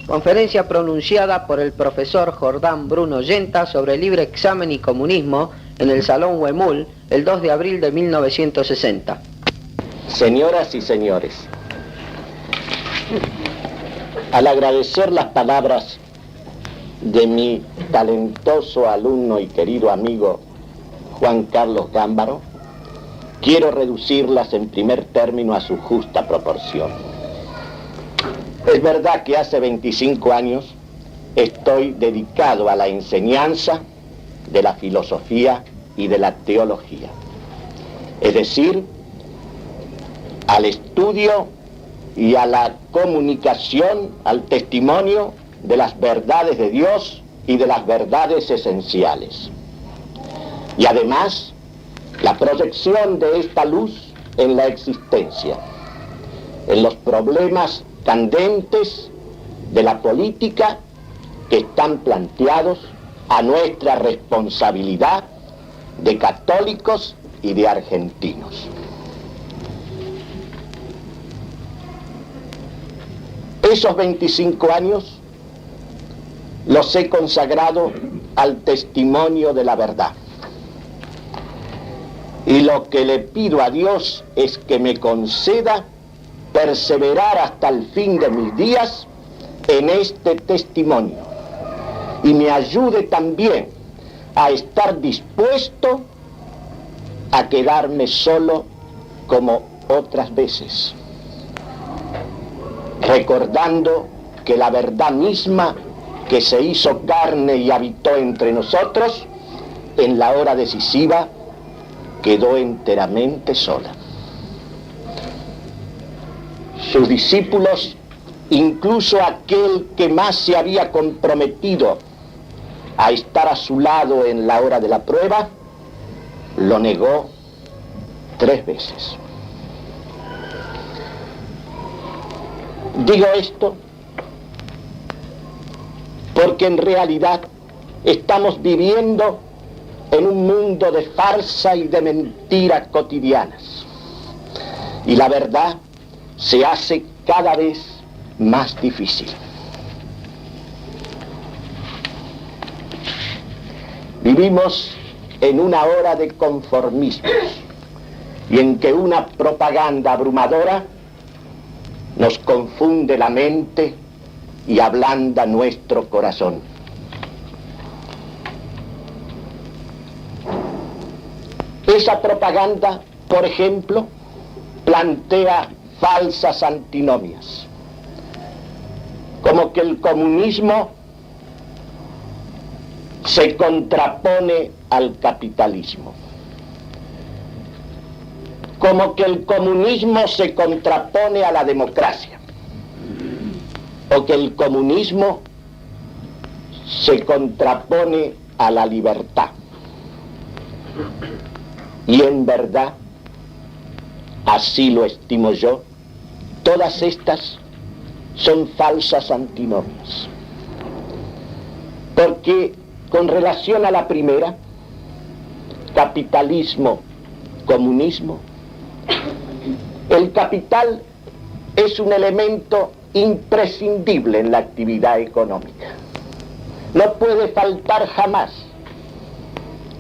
Conferencia pronunciada por el profesor Jordán Bruno Yenta sobre libre examen y comunismo en el Salón Huemul el 2 de abril de 1960. Señoras y señores, al agradecer las palabras de mi talentoso alumno y querido amigo Juan Carlos Gámbaro, quiero reducirlas en primer término a su justa proporción. Es verdad que hace 25 años estoy dedicado a la enseñanza de la filosofía y de la teología, es decir, al estudio y a la comunicación, al testimonio de las verdades de Dios y de las verdades esenciales. Y además, la proyección de esta luz en la existencia, en los problemas candentes de la política que están planteados a nuestra responsabilidad de católicos y de argentinos. Esos 25 años los he consagrado al testimonio de la verdad. Y lo que le pido a Dios es que me conceda perseverar hasta el fin de mis días en este testimonio y me ayude también a estar dispuesto a quedarme solo como otras veces, recordando que la verdad misma que se hizo carne y habitó entre nosotros, en la hora decisiva quedó enteramente sola. Sus discípulos, incluso aquel que más se había comprometido a estar a su lado en la hora de la prueba, lo negó 3 veces. Digo esto porque en realidad estamos viviendo en un mundo de farsa y de mentiras cotidianas. Y la verdad se hace cada vez más difícil. Vivimos en una hora de conformismos y en que una propaganda abrumadora nos confunde la mente y ablanda nuestro corazón. Esa propaganda, por ejemplo, plantea falsas antinomias, como que el comunismo se contrapone al capitalismo, como que el comunismo se contrapone a la democracia, o que el comunismo se contrapone a la libertad. Y en verdad, así lo estimo yo, todas estas son falsas antinomias. Porque con relación a la primera, capitalismo, comunismo, el capital es un elemento imprescindible en la actividad económica. No puede faltar jamás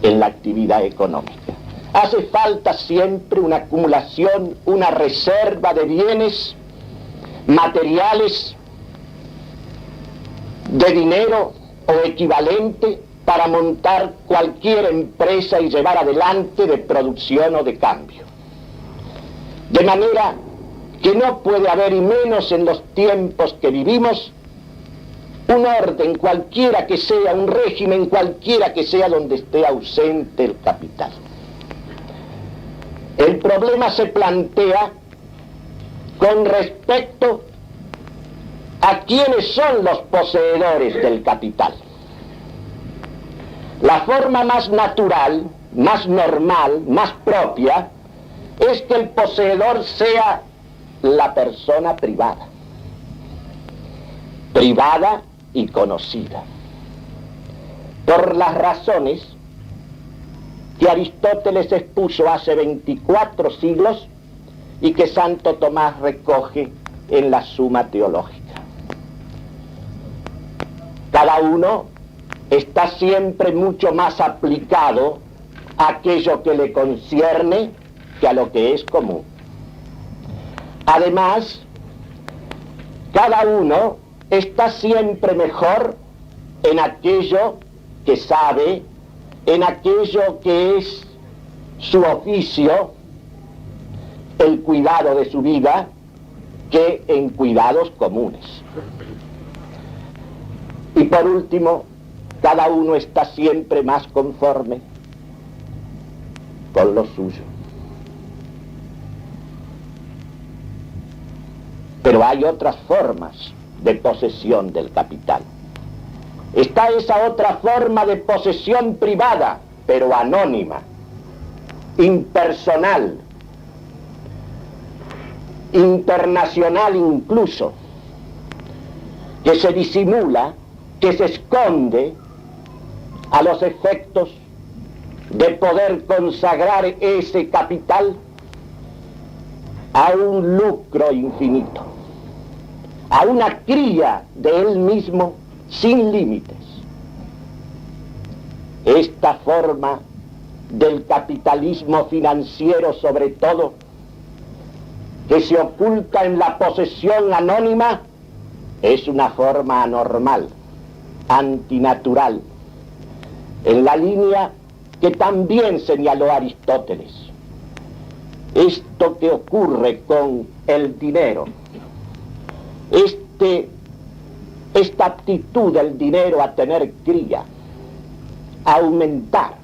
en la actividad económica. Hace falta siempre una acumulación, una reserva de bienes materiales, de dinero o equivalente para montar cualquier empresa y llevar adelante de producción o de cambio. De manera que no puede haber, y menos en los tiempos que vivimos, un orden cualquiera que sea, un régimen cualquiera que sea donde esté ausente el capital. El problema se plantea con respecto a quiénes son los poseedores del capital. La forma más natural, más normal, más propia, es que el poseedor sea la persona privada. Privada y conocida. Por las razones que Aristóteles expuso hace 24 siglos y que Santo Tomás recoge en la Suma Teológica. Cada uno está siempre mucho más aplicado a aquello que le concierne que a lo que es común. Además, cada uno está siempre mejor en aquello que sabe, en aquello que es su oficio, el cuidado de su vida, que en cuidados comunes. Y por último, cada uno está siempre más conforme con lo suyo. Pero hay otras formas de posesión del capital. Está esa otra forma de posesión privada, pero anónima, impersonal, internacional incluso, que se disimula, que se esconde a los efectos de poder consagrar ese capital a un lucro infinito, a una cría de él mismo sin límites. Esta forma del capitalismo financiero, sobre todo, que se oculta en la posesión anónima, es una forma anormal, antinatural, en la línea que también señaló Aristóteles. Esto que ocurre con el dinero, esta aptitud del dinero a tener cría, a aumentar,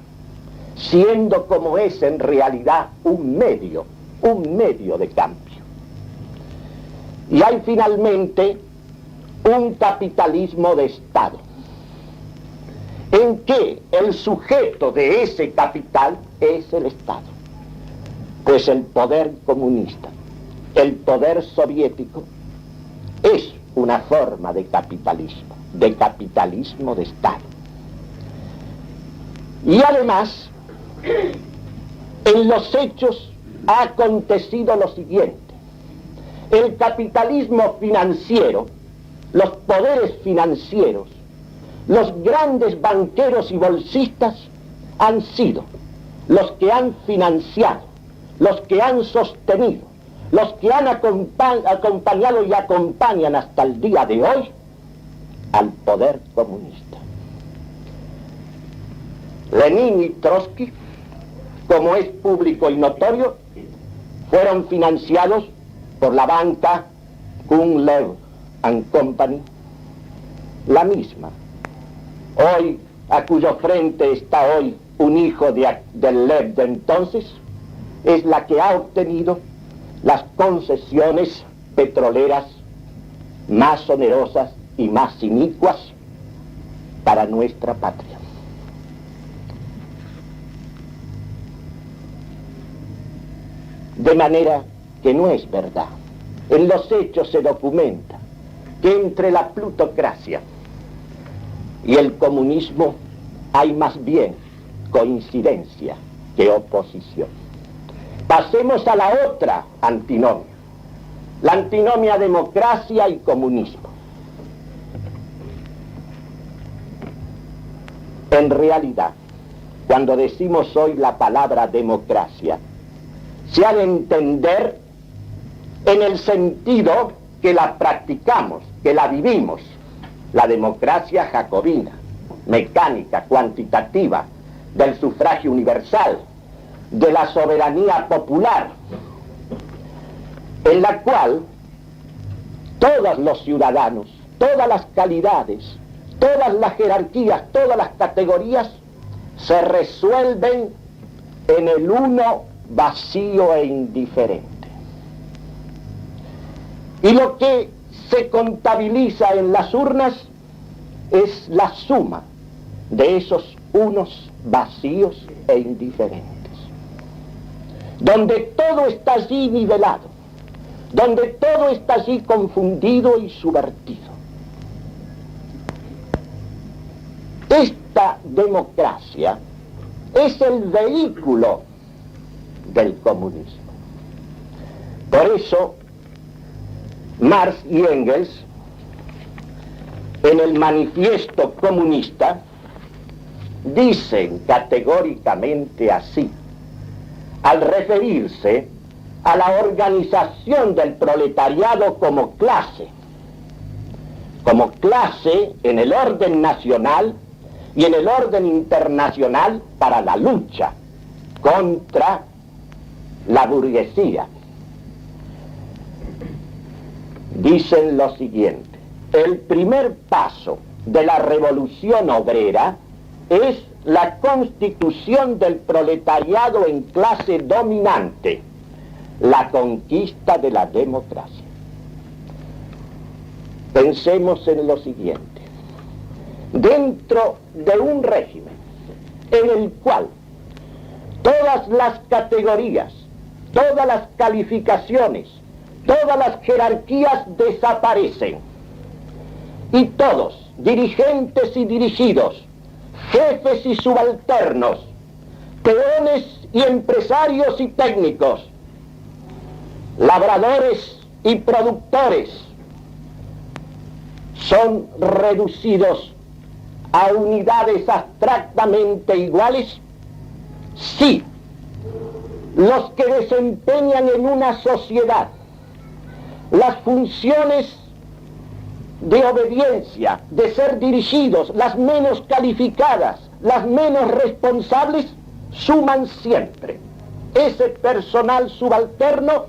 siendo como es en realidad un medio de cambio. Y hay finalmente un capitalismo de Estado, en que el sujeto de ese capital es el Estado. Pues el poder comunista, el poder soviético, es una forma de capitalismo de Estado. Y además, en los hechos ha acontecido lo siguiente. El capitalismo financiero, los poderes financieros, los grandes banqueros y bolsistas han sido los que han financiado, los que han sostenido, los que han acompañado y acompañan hasta el día de hoy al poder comunista. Lenin y Trotsky, como es público y notorio, fueron financiados por la banca Kuhn-Lev and Company, la misma, hoy a cuyo frente está hoy un hijo del Lev de entonces, es la que ha obtenido las concesiones petroleras más onerosas y más inicuas para nuestra patria. De manera que no es verdad. En los hechos se documenta que entre la plutocracia y el comunismo hay más bien coincidencia que oposición. Pasemos a la otra antinomia, la antinomia democracia y comunismo. En realidad, cuando decimos hoy la palabra democracia, se ha de entender en el sentido que la practicamos, que la vivimos, la democracia jacobina, mecánica, cuantitativa, del sufragio universal, de la soberanía popular, en la cual todos los ciudadanos, todas las calidades, todas las jerarquías, todas las categorías se resuelven en el uno vacío e indiferente. Y lo que se contabiliza en las urnas es la suma de esos unos vacíos e indiferentes, donde todo está allí nivelado, donde todo está allí confundido y subvertido. Esta democracia es el vehículo del comunismo. Por eso, Marx y Engels en el manifiesto comunista dicen categóricamente así, al referirse a la organización del proletariado como clase en el orden nacional y en el orden internacional para la lucha contra la burguesía. Dicen lo siguiente: el primer paso de la revolución obrera es la constitución del proletariado en clase dominante, la conquista de la democracia. Pensemos en lo siguiente: dentro de un régimen en el cual todas las categorías, todas las calificaciones, todas las jerarquías desaparecen y todos, dirigentes y dirigidos, jefes y subalternos, peones y empresarios y técnicos, labradores y productores, son reducidos a unidades abstractamente iguales, sí, los que desempeñan en una sociedad las funciones de obediencia, de ser dirigidos, las menos calificadas, las menos responsables, suman siempre. Ese personal subalterno,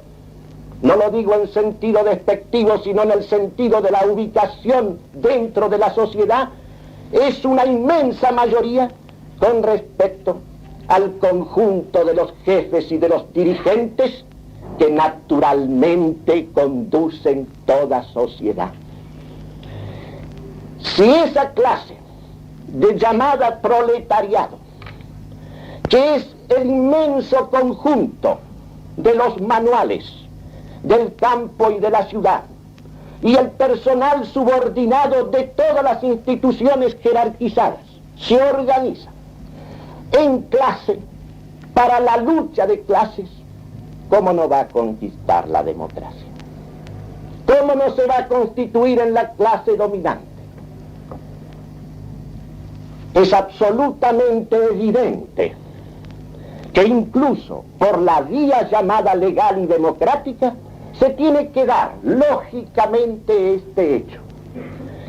no lo digo en sentido despectivo, sino en el sentido de la ubicación dentro de la sociedad, es una inmensa mayoría con respecto al conjunto de los jefes y de los dirigentes que naturalmente conducen toda sociedad. Si esa clase de llamada proletariado, que es el inmenso conjunto de los manuales del campo y de la ciudad, y el personal subordinado de todas las instituciones jerarquizadas, se organiza en clase para la lucha de clases, ¿cómo no va a conquistar la democracia? ¿Cómo no se va a constituir en la clase dominante? Es absolutamente evidente que incluso por la vía llamada legal y democrática se tiene que dar lógicamente este hecho,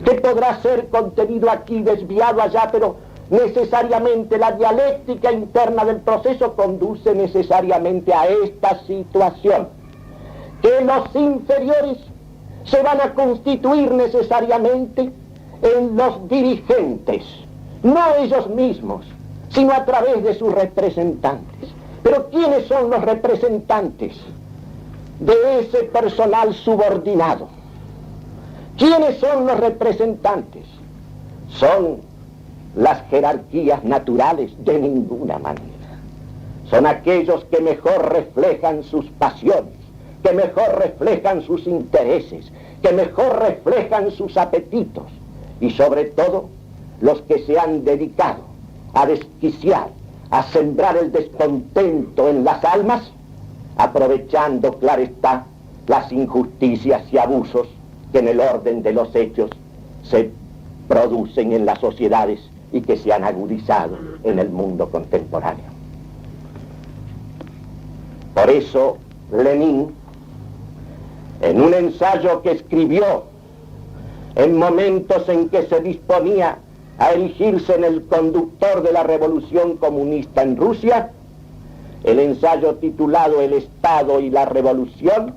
que podrá ser contenido aquí, desviado allá, pero necesariamente la dialéctica interna del proceso conduce necesariamente a esta situación, que los inferiores se van a constituir necesariamente en los dirigentes, no ellos mismos, sino a través de sus representantes. Pero ¿quiénes son los representantes de ese personal subordinado? ¿Quiénes son los representantes? ¿Son las jerarquías naturales? De ninguna manera. Son aquellos que mejor reflejan sus pasiones, que mejor reflejan sus intereses, que mejor reflejan sus apetitos, y sobre todo los que se han dedicado a desquiciar, a sembrar el descontento en las almas, aprovechando, claro está, las injusticias y abusos que en el orden de los hechos se producen en las sociedades y que se han agudizado en el mundo contemporáneo. Por eso Lenin, en un ensayo que escribió en momentos en que se disponía a erigirse en el conductor de la revolución comunista en Rusia, el ensayo titulado El Estado y la Revolución,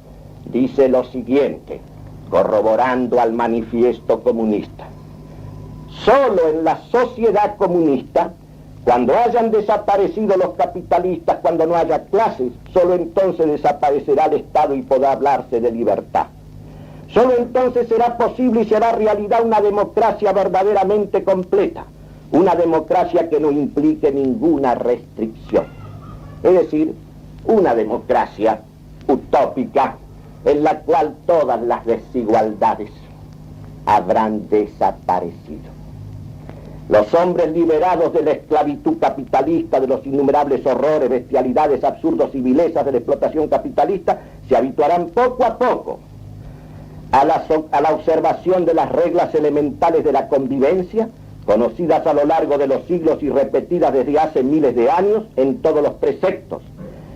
dice lo siguiente, corroborando al manifiesto comunista: solo en la sociedad comunista, cuando hayan desaparecido los capitalistas, cuando no haya clases, solo entonces desaparecerá el Estado y podrá hablarse de libertad. Solo entonces será posible y será realidad una democracia verdaderamente completa, una democracia que no implique ninguna restricción. Es decir, una democracia utópica en la cual todas las desigualdades habrán desaparecido. Los hombres liberados de la esclavitud capitalista, de los innumerables horrores, bestialidades, absurdos y vilezas de la explotación capitalista, se habituarán poco a poco a la observación de las reglas elementales de la convivencia, conocidas a lo largo de los siglos y repetidas desde hace miles de años en todos los preceptos.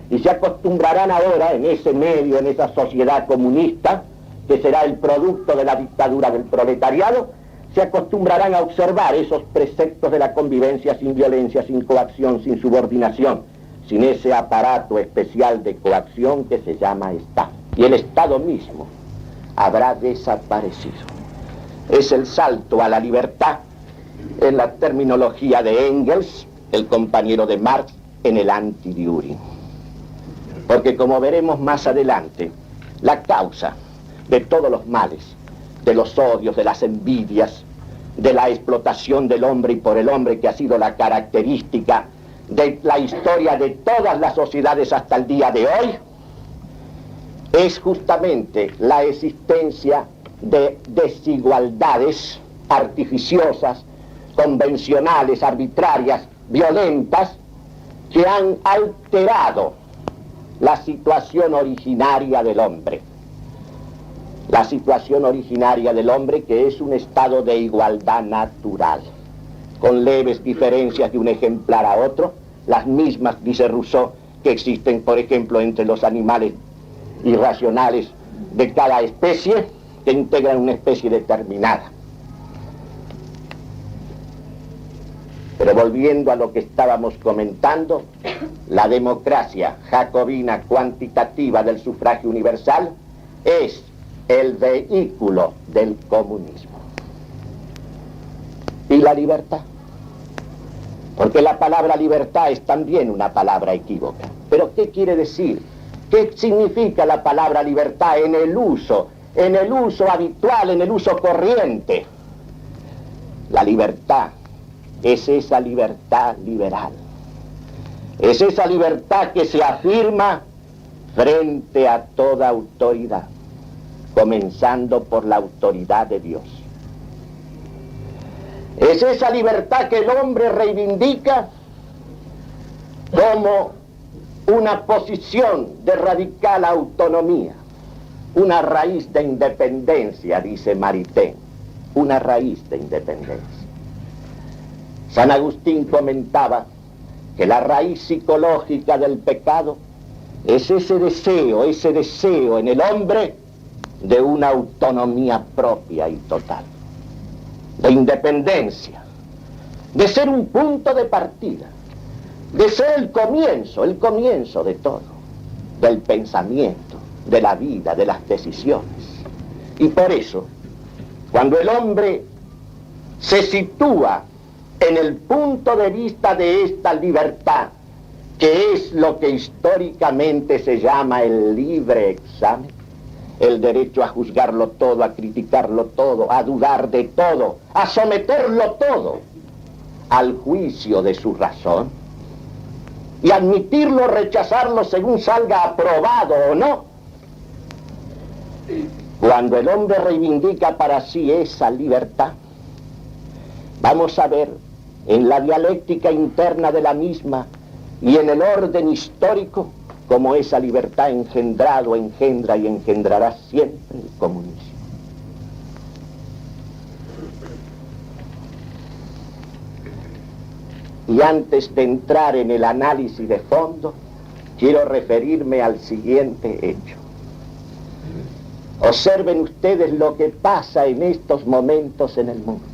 Y se acostumbrarán ahora en ese medio, en esa sociedad comunista, que será el producto de la dictadura del proletariado, se acostumbrarán a observar esos preceptos de la convivencia sin violencia, sin coacción, sin subordinación, sin ese aparato especial de coacción que se llama Estado. Y el Estado mismo habrá desaparecido. Es el salto a la libertad en la terminología de Engels, el compañero de Marx, en el anti-Düring. Porque como veremos más adelante, la causa de todos los males, de los odios, de las envidias, de la explotación del hombre y por el hombre, que ha sido la característica de la historia de todas las sociedades hasta el día de hoy, es justamente la existencia de desigualdades artificiosas, convencionales, arbitrarias, violentas, que han alterado la situación originaria del hombre. La situación originaria del hombre, que es un estado de igualdad natural, con leves diferencias de un ejemplar a otro, las mismas, dice Rousseau, que existen, por ejemplo, entre los animales irracionales de cada especie, que integran una especie determinada. Pero volviendo a lo que estábamos comentando, la democracia jacobina cuantitativa del sufragio universal es el vehículo del comunismo. ¿Y la libertad? Porque la palabra libertad es también una palabra equívoca. ¿Pero qué quiere decir? ¿Qué significa la palabra libertad en el uso habitual, en el uso corriente? La libertad es esa libertad liberal. Es esa libertad que se afirma frente a toda autoridad, comenzando por la autoridad de Dios. Es esa libertad que el hombre reivindica como una posición de radical autonomía, una raíz de independencia, dice Maritain, una raíz de independencia. San Agustín comentaba que la raíz psicológica del pecado es ese deseo en el hombre de una autonomía propia y total, de independencia, de ser un punto de partida, de ser el comienzo de todo, del pensamiento, de la vida, de las decisiones. Y por eso, cuando el hombre se sitúa en el punto de vista de esta libertad, que es lo que históricamente se llama el libre examen, el derecho a juzgarlo todo, a criticarlo todo, a dudar de todo, a someterlo todo al juicio de su razón, y admitirlo o rechazarlo según salga aprobado o no. Cuando el hombre reivindica para sí esa libertad, vamos a ver en la dialéctica interna de la misma y en el orden histórico cómo esa libertad engendrado, engendra y engendrará siempre el comunismo. Y antes de entrar en el análisis de fondo, quiero referirme al siguiente hecho. Observen ustedes lo que pasa en estos momentos en el mundo.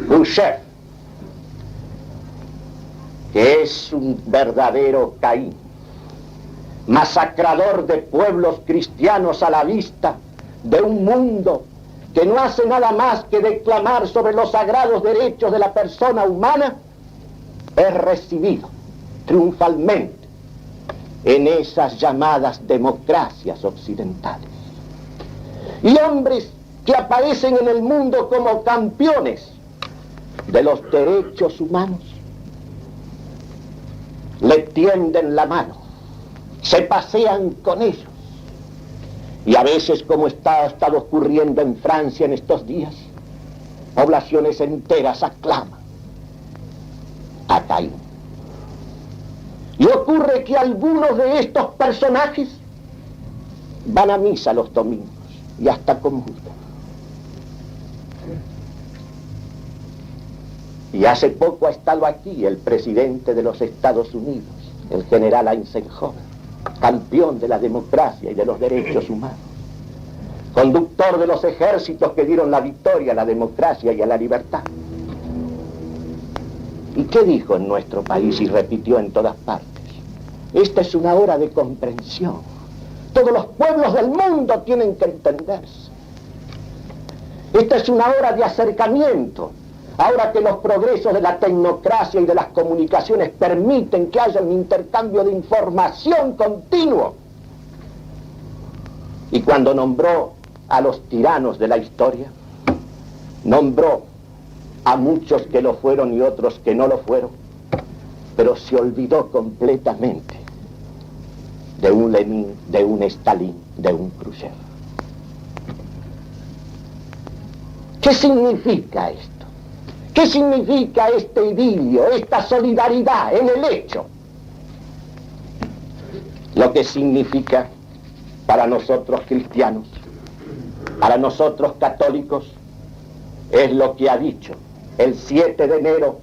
Khrushchev, que es un verdadero Caín, masacrador de pueblos cristianos a la vista de un mundo que no hace nada más que declamar sobre los sagrados derechos de la persona humana, es recibido triunfalmente en esas llamadas democracias occidentales. Y hombres que aparecen en el mundo como campeones de los derechos humanos le tienden la mano, se pasean con ellos. Y a veces, como ha estado ocurriendo en Francia en estos días, poblaciones enteras aclaman a Caín. Y ocurre que algunos de estos personajes van a misa los domingos y hasta comulgan. Y hace poco ha estado aquí el presidente de los Estados Unidos, el general Eisenhower, campeón de la democracia y de los derechos humanos, conductor de los ejércitos que dieron la victoria a la democracia y a la libertad. ¿Y qué dijo en nuestro país y repitió en todas partes? Esta es una hora de comprensión. Todos los pueblos del mundo tienen que entenderse. Esta es una hora de acercamiento. Ahora que los progresos de la tecnocracia y de las comunicaciones permiten que haya un intercambio de información continuo. Y cuando nombró a los tiranos de la historia, nombró a muchos que lo fueron y otros que no lo fueron, pero se olvidó completamente de un Lenin, de un Stalin, de un Khrushchev. ¿Qué significa esto? ¿Qué significa este idilio, esta solidaridad en el hecho? Lo que significa para nosotros cristianos, para nosotros católicos, es lo que ha dicho el 7 de enero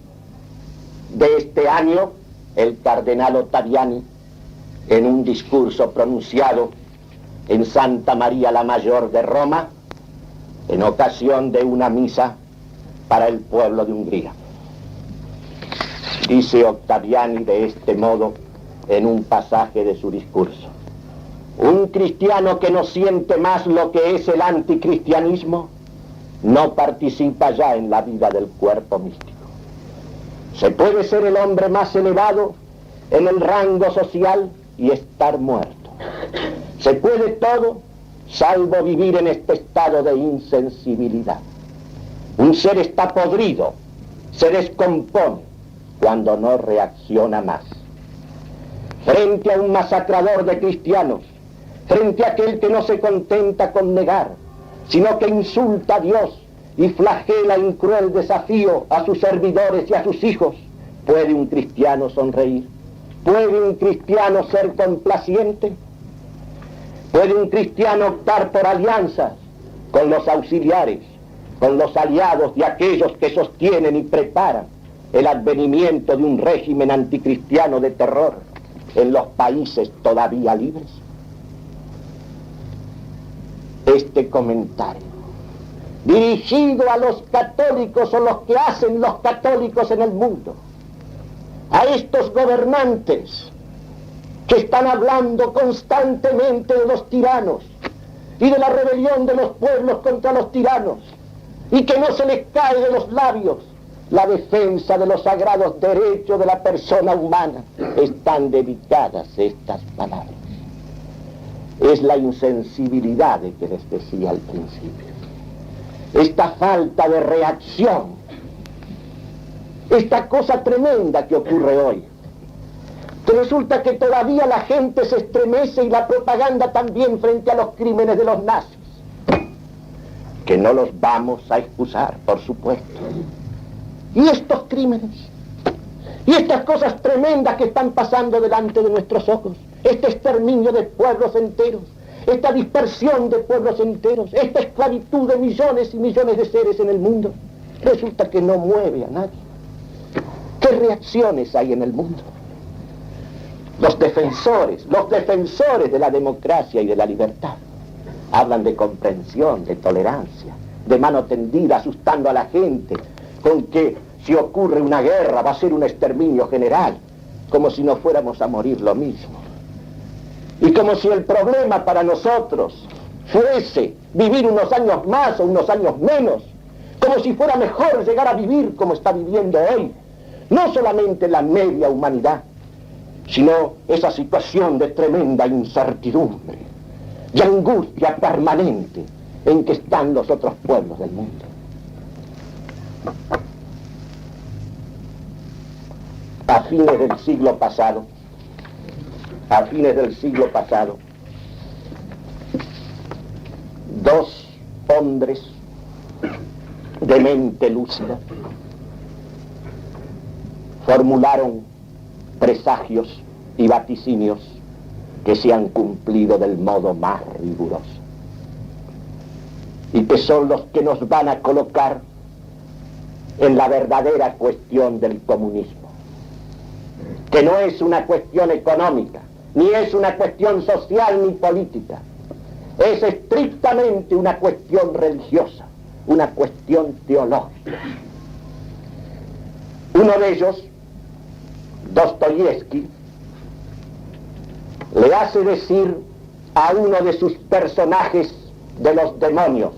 de este año el cardenal Ottaviani en un discurso pronunciado en Santa María la Mayor de Roma en ocasión de una misa para el pueblo de Hungría. Dice Ottaviani de este modo en un pasaje de su discurso: un cristiano que no siente más lo que es el anticristianismo no participa ya en la vida del cuerpo místico. Se puede ser el hombre más elevado en el rango social y estar muerto. Se puede todo salvo vivir en este estado de insensibilidad. Un ser está podrido, se descompone cuando no reacciona más. Frente a un masacrador de cristianos, frente a aquel que no se contenta con negar, sino que insulta a Dios y flagela en cruel desafío a sus servidores y a sus hijos, ¿puede un cristiano sonreír? ¿Puede un cristiano ser complaciente? ¿Puede un cristiano optar por alianzas con los auxiliares, con los aliados de aquellos que sostienen y preparan el advenimiento de un régimen anticristiano de terror en los países todavía libres? Este comentario, dirigido a los católicos o los que hacen los católicos en el mundo, a estos gobernantes que están hablando constantemente de los tiranos y de la rebelión de los pueblos contra los tiranos, y que no se les cae de los labios la defensa de los sagrados derechos de la persona humana, están dedicadas estas palabras. Es la insensibilidad de que les decía al principio, esta falta de reacción, esta cosa tremenda que ocurre hoy, que resulta que todavía la gente se estremece y la propaganda también frente a los crímenes de los nazis, que no los vamos a excusar, por supuesto. Y estos crímenes, y estas cosas tremendas que están pasando delante de nuestros ojos, este exterminio de pueblos enteros, esta dispersión de pueblos enteros, esta esclavitud de millones y millones de seres en el mundo, resulta que no mueve a nadie. ¿Qué reacciones hay en el mundo? Los defensores de la democracia y de la libertad, hablan de comprensión, de tolerancia, de mano tendida, asustando a la gente con que si ocurre una guerra va a ser un exterminio general, como si no fuéramos a morir lo mismo. Y como si el problema para nosotros fuese vivir unos años más o unos años menos, como si fuera mejor llegar a vivir como está viviendo hoy, no solamente la media humanidad, sino esa situación de tremenda incertidumbre y angustia permanente en que están los otros pueblos del mundo. A fines del siglo pasado, dos hombres de mente lúcida formularon presagios y vaticinios que se han cumplido del modo más riguroso y que son los que nos van a colocar en la verdadera cuestión del comunismo, que no es una cuestión económica, ni es una cuestión social ni política, es estrictamente una cuestión religiosa, una cuestión teológica. Uno de ellos, Dostoyevsky, le hace decir a uno de sus personajes de los demonios,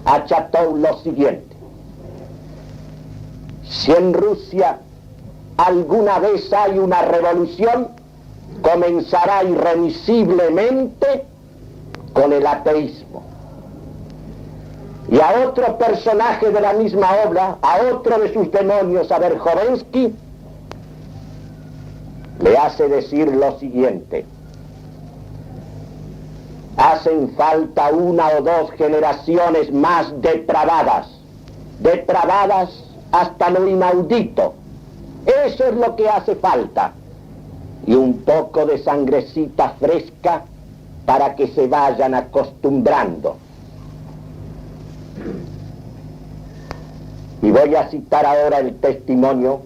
a Chatov, lo siguiente: si en Rusia alguna vez hay una revolución, comenzará irremisiblemente con el ateísmo. Y a otro personaje de la misma obra, a otro de sus demonios, a Verjovensky, le hace decir lo siguiente: hacen falta una o dos generaciones más depravadas hasta lo inaudito. Eso es lo que hace falta. Y un poco de sangrecita fresca para que se vayan acostumbrando. Y voy a citar ahora el testimonio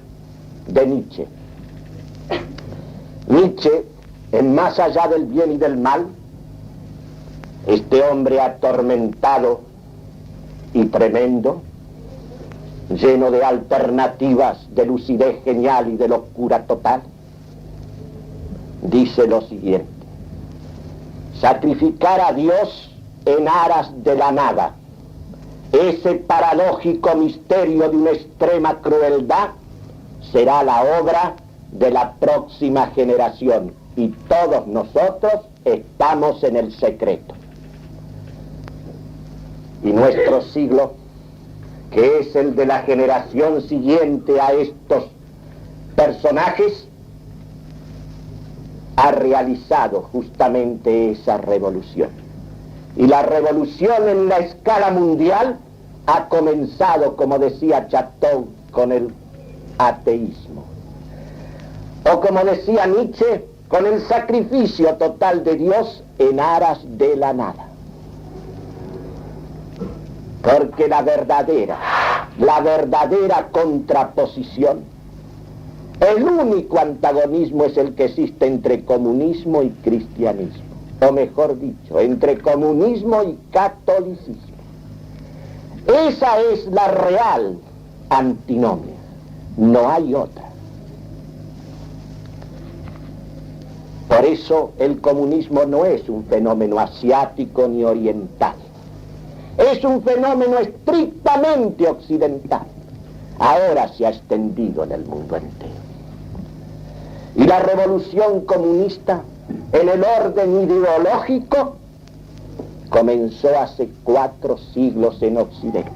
de Nietzsche. Nietzsche, en Más allá del bien y del mal, este hombre atormentado y tremendo, lleno de alternativas, de lucidez genial y de locura total, dice lo siguiente: sacrificar a Dios en aras de la nada, ese paradójico misterio de una extrema crueldad, será la obra de la próxima generación, y todos nosotros estamos en el secreto. Y nuestro siglo, que es el de la generación siguiente a estos personajes, ha realizado justamente esa revolución. Y la revolución en la escala mundial ha comenzado, como decía Chatov, con el ateísmo. O como decía Nietzsche, con el sacrificio total de Dios en aras de la nada. Porque la verdadera contraposición, el único antagonismo es el que existe entre comunismo y cristianismo, o mejor dicho, entre comunismo y catolicismo. Esa es la real antinomia, no hay otra. Por eso el comunismo no es un fenómeno asiático ni oriental. Es un fenómeno estrictamente occidental. Ahora se ha extendido en el mundo entero. Y la revolución comunista, en el orden ideológico, comenzó hace 4 siglos en Occidente.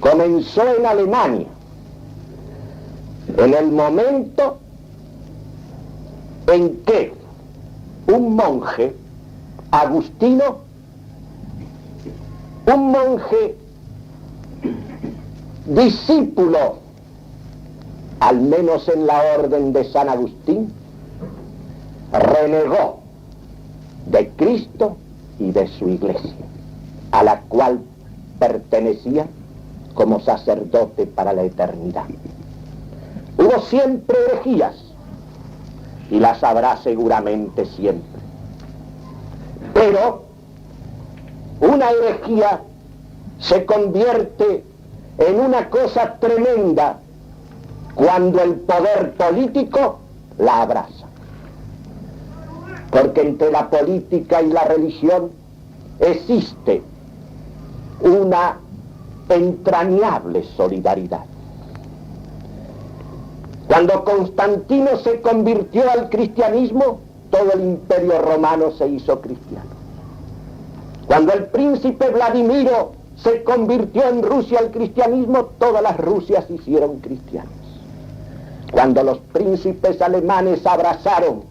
Comenzó en Alemania, en el momento en que un monje agustino, un monje discípulo, al menos en la orden de San Agustín, renegó de Cristo y de su iglesia, a la cual pertenecía como sacerdote para la eternidad. Hubo siempre herejías, y las habrá seguramente siempre. Pero una herejía se convierte en una cosa tremenda cuando el poder político la abraza. Porque entre la política y la religión existe una entrañable solidaridad. Cuando Constantino se convirtió al cristianismo, todo el imperio romano se hizo cristiano. Cuando el príncipe Vladimiro se convirtió en Rusia al cristianismo, todas las Rusias se hicieron cristianas. Cuando los príncipes alemanes abrazaron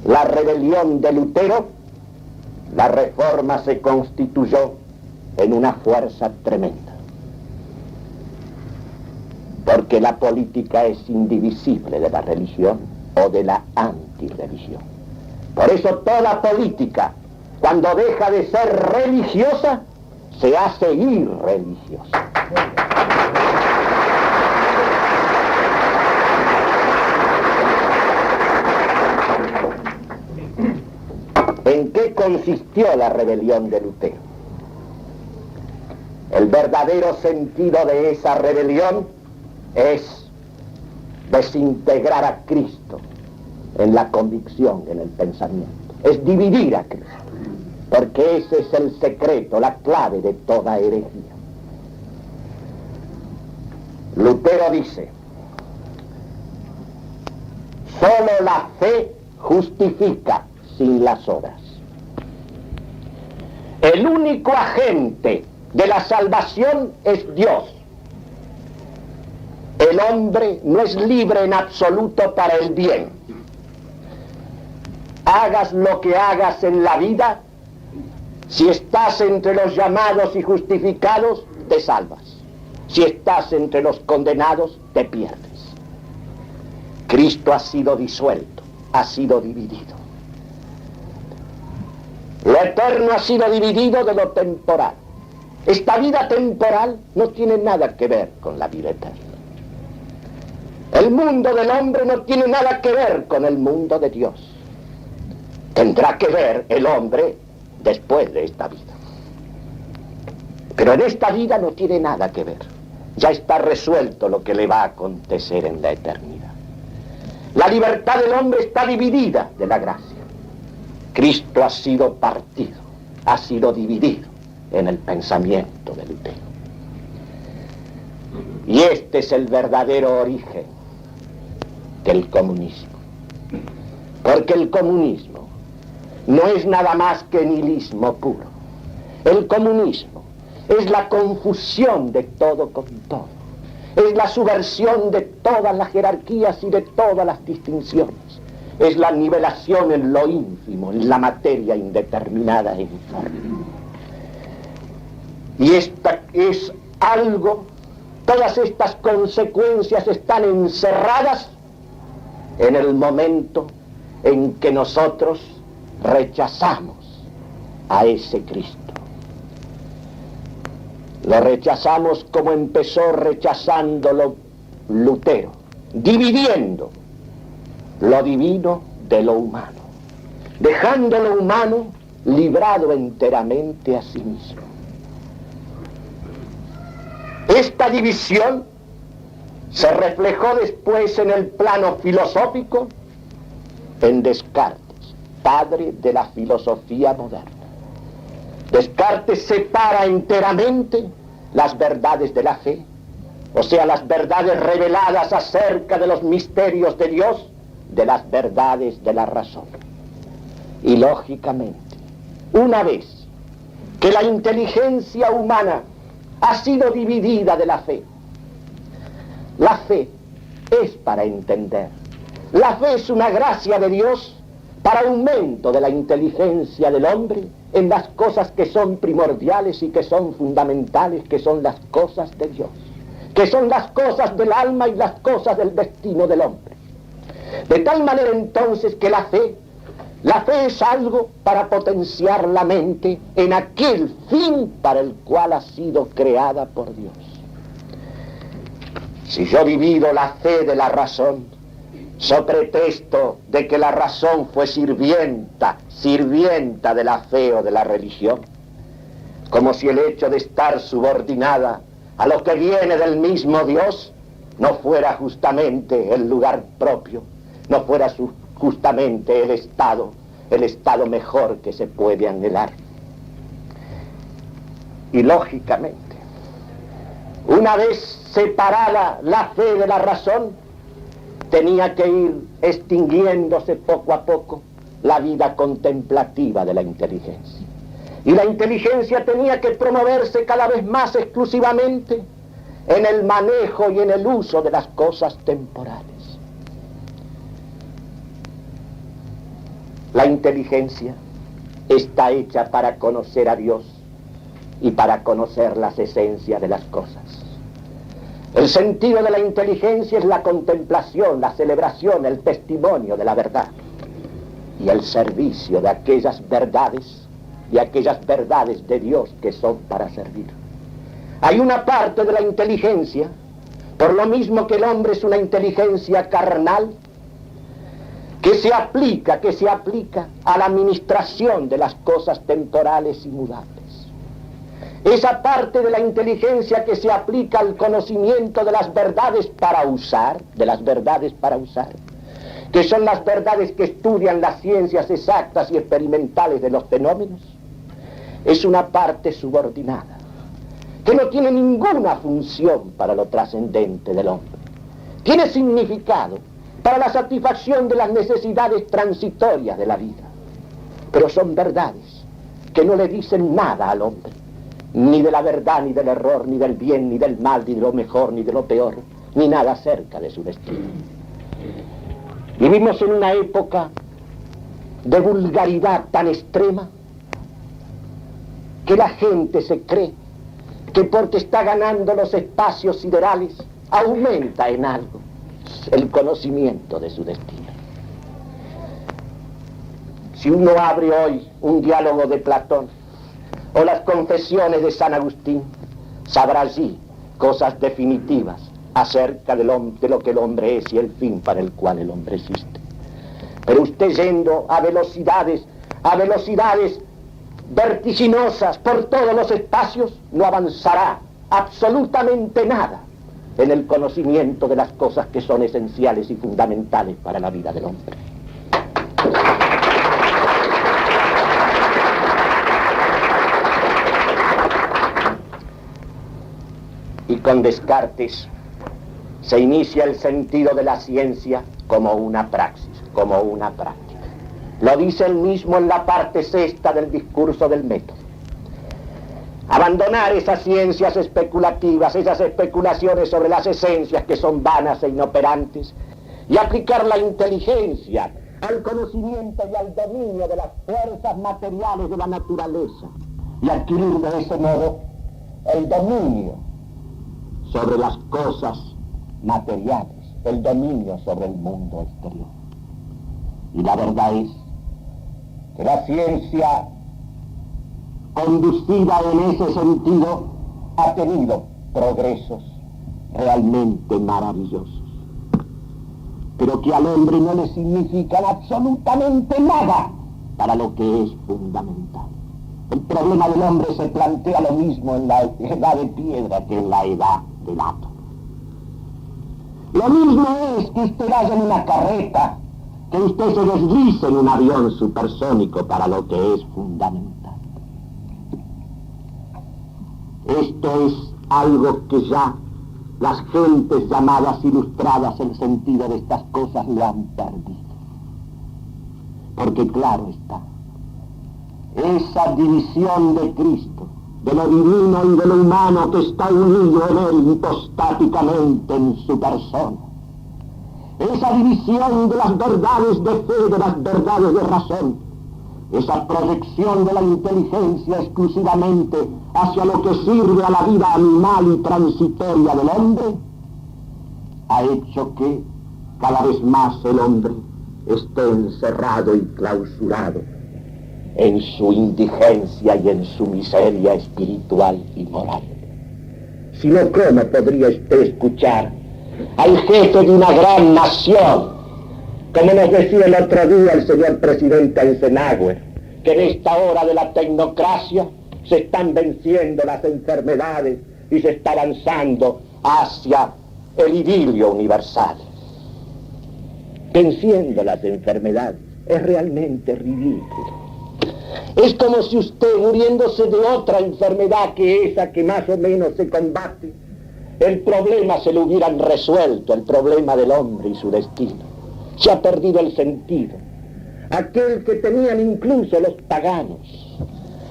la rebelión de Lutero, la Reforma se constituyó en una fuerza tremenda. Porque la política es indivisible de la religión, o de la antirreligión. Por eso toda política, cuando deja de ser religiosa, se hace irreligiosa. ¿En qué consistió la rebelión de Lutero? El verdadero sentido de esa rebelión es desintegrar a Cristo en la convicción, en el pensamiento. Es dividir a Cristo, porque ese es el secreto, la clave de toda herejía. Lutero dice: solo la fe justifica sin las obras. El único agente de la salvación es Dios. El hombre no es libre en absoluto para el bien. Hagas lo que hagas en la vida, si estás entre los llamados y justificados, te salvas. Si estás entre los condenados, te pierdes. Cristo ha sido disuelto, ha sido dividido. Lo eterno ha sido dividido de lo temporal. Esta vida temporal no tiene nada que ver con la vida eterna. El mundo del hombre no tiene nada que ver con el mundo de Dios. Tendrá que ver el hombre después de esta vida. Pero en esta vida no tiene nada que ver. Ya está resuelto lo que le va a acontecer en la eternidad. La libertad del hombre está dividida de la gracia. Cristo ha sido partido, ha sido dividido en el pensamiento de Lutero. Y este es el verdadero origen del comunismo. Porque el comunismo no es nada más que nihilismo puro. El comunismo es la confusión de todo con todo. Es la subversión de todas las jerarquías y de todas las distinciones. Es la nivelación en lo ínfimo, en la materia indeterminada e informe. Y esta es algo, todas estas consecuencias están encerradas en el momento en que nosotros rechazamos a ese Cristo. Lo rechazamos como empezó rechazándolo Lutero, dividiendo lo divino de lo humano, dejando lo humano librado enteramente a sí mismo. Esta división se reflejó después en el plano filosófico en Descartes, padre de la filosofía moderna. Descartes separa enteramente las verdades de la fe, o sea, las verdades reveladas acerca de los misterios de Dios, de las verdades de la razón. Y lógicamente, una vez que la inteligencia humana ha sido dividida de la fe es para entender. La fe es una gracia de Dios para aumento de la inteligencia del hombre en las cosas que son primordiales y que son fundamentales, que son las cosas de Dios, que son las cosas del alma y las cosas del destino del hombre. De tal manera entonces que la fe es algo para potenciar la mente en aquel fin para el cual ha sido creada por Dios. Si yo divido la fe de la razón, so pretexto de que la razón fue sirvienta de la fe o de la religión, como si el hecho de estar subordinada a lo que viene del mismo Dios no fuera justamente el lugar propio, no fuera justamente el estado mejor que se puede anhelar. Y lógicamente, una vez separada la fe de la razón, tenía que ir extinguiéndose poco a poco la vida contemplativa de la inteligencia. Y la inteligencia tenía que promoverse cada vez más exclusivamente en el manejo y en el uso de las cosas temporales. La inteligencia está hecha para conocer a Dios y para conocer las esencias de las cosas. El sentido de la inteligencia es la contemplación, la celebración, el testimonio de la verdad y el servicio de aquellas verdades de Dios que son para servir. Hay una parte de la inteligencia, por lo mismo que el hombre es una inteligencia carnal, que se aplica a la administración de las cosas temporales y mudables. Esa parte de la inteligencia que se aplica al conocimiento de las verdades para usar, que son las verdades que estudian las ciencias exactas y experimentales de los fenómenos, es una parte subordinada, que no tiene ninguna función para lo trascendente del hombre. Tiene significado para la satisfacción de las necesidades transitorias de la vida, pero son verdades que no le dicen nada al hombre, ni de la verdad, ni del error, ni del bien, ni del mal, ni de lo mejor, ni de lo peor, ni nada acerca de su destino. Vivimos en una época de vulgaridad tan extrema que la gente se cree que porque está ganando los espacios siderales aumenta en algo el conocimiento de su destino. Si uno abre hoy un diálogo de Platón o las confesiones de San Agustín, sabrá allí cosas definitivas acerca de lo que el hombre es y el fin para el cual el hombre existe. Pero usted yendo a velocidades vertiginosas por todos los espacios, no avanzará absolutamente nada en el conocimiento de las cosas que son esenciales y fundamentales para la vida del hombre. Y con Descartes se inicia el sentido de la ciencia como una praxis, como una práctica. Lo dice él mismo en la parte sexta del discurso del método. Abandonar esas ciencias especulativas, esas especulaciones sobre las esencias que son vanas e inoperantes, y aplicar la inteligencia al conocimiento y al dominio de las fuerzas materiales de la naturaleza, y adquirir de ese modo el dominio sobre las cosas materiales, el dominio sobre el mundo exterior. Y la verdad es que la ciencia conducida en ese sentido ha tenido progresos realmente maravillosos, pero que al hombre no le significan absolutamente nada para lo que es fundamental. El problema del hombre se plantea lo mismo en la edad de piedra que en la edad del átomo. Lo mismo es que usted vaya en una carreta, que usted se deslice en un avión supersónico para lo que es fundamental. Esto es algo que ya las gentes llamadas ilustradas el sentido de estas cosas lo han perdido. Porque claro está, esa división de Cristo, de lo divino y de lo humano que está unido en él hipostáticamente en su persona, esa división de las verdades de fe, de las verdades de razón, esa proyección de la inteligencia exclusivamente hacia lo que sirve a la vida animal y transitoria del hombre, ha hecho que cada vez más el hombre esté encerrado y clausurado en su indigencia y en su miseria espiritual y moral. Si no, ¿cómo podría usted escuchar al jefe de una gran nación, como nos decía el otro día el señor presidente Eisenhower, que en esta hora de la tecnocracia se están venciendo las enfermedades y se está avanzando hacia el idilio universal? Venciendo las enfermedades, es realmente ridículo. Es como si usted, muriéndose de otra enfermedad que esa que más o menos se combate, el problema se lo hubieran resuelto, el problema del hombre y su destino. Se ha perdido el sentido. Aquel que tenían incluso los paganos,